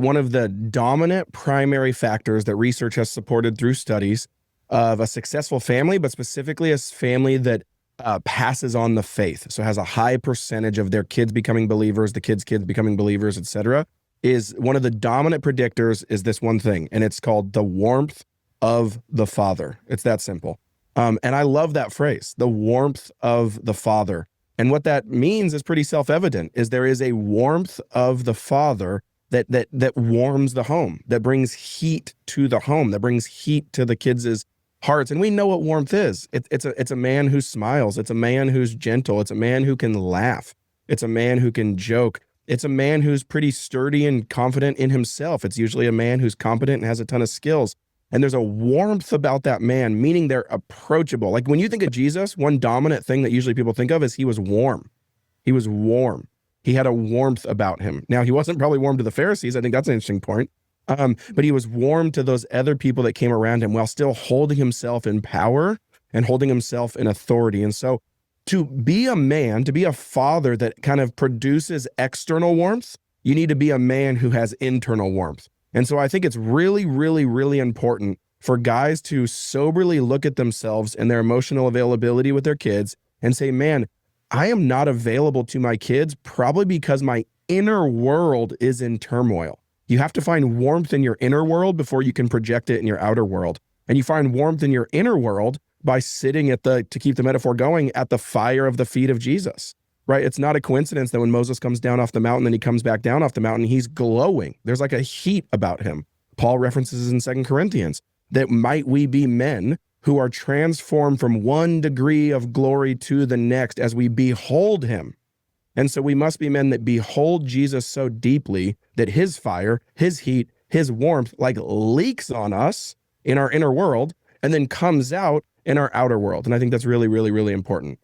one of the dominant primary factors that research has supported through studies of a successful family, but specifically a family that passes on the faith, so has a high percentage of their kids becoming believers, the kids' kids becoming believers, etc., is one of the dominant predictors is this one thing, and it's called the warmth of the father. It's that simple. And I love that phrase, the warmth of the father. And what that means is pretty self-evident, is there is a warmth of the father that warms the home, that brings heat to the home, that brings heat to the kids' hearts. And we know what warmth is. It's a man who smiles. It's a man who's gentle. It's a man who can laugh. It's a man who can joke. It's a man who's pretty sturdy and confident in himself. It's usually a man who's competent and has a ton of skills. And there's a warmth about that man, meaning they're approachable. Like when you think of Jesus, one dominant thing that usually people think of is he was warm. He was warm. He had a warmth about him. Now, he wasn't probably warm to the Pharisees. I think that's an interesting point. But he was warm to those other people that came around him while still holding himself in power and holding himself in authority. And so to be a man, to be a father that kind of produces external warmth, you need to be a man who has internal warmth. And so I think it's really, really, really important for guys to soberly look at themselves and their emotional availability with their kids and say, man, I am not available to my kids probably because my inner world is in turmoil. You have to find warmth in your inner world before you can project it in your outer world. And you find warmth in your inner world by sitting at to keep the metaphor going, at the fire of the feet of Jesus. Right? It's not a coincidence that when Moses comes down off the mountain and he comes back down off the mountain, he's glowing. There's like a heat about him. Paul references in 2 Corinthians that might we be men who are transformed from one degree of glory to the next as we behold him. And so we must be men that behold Jesus so deeply that his fire, his heat, his warmth like leaks on us in our inner world and then comes out in our outer world. And I think that's really, really, really important.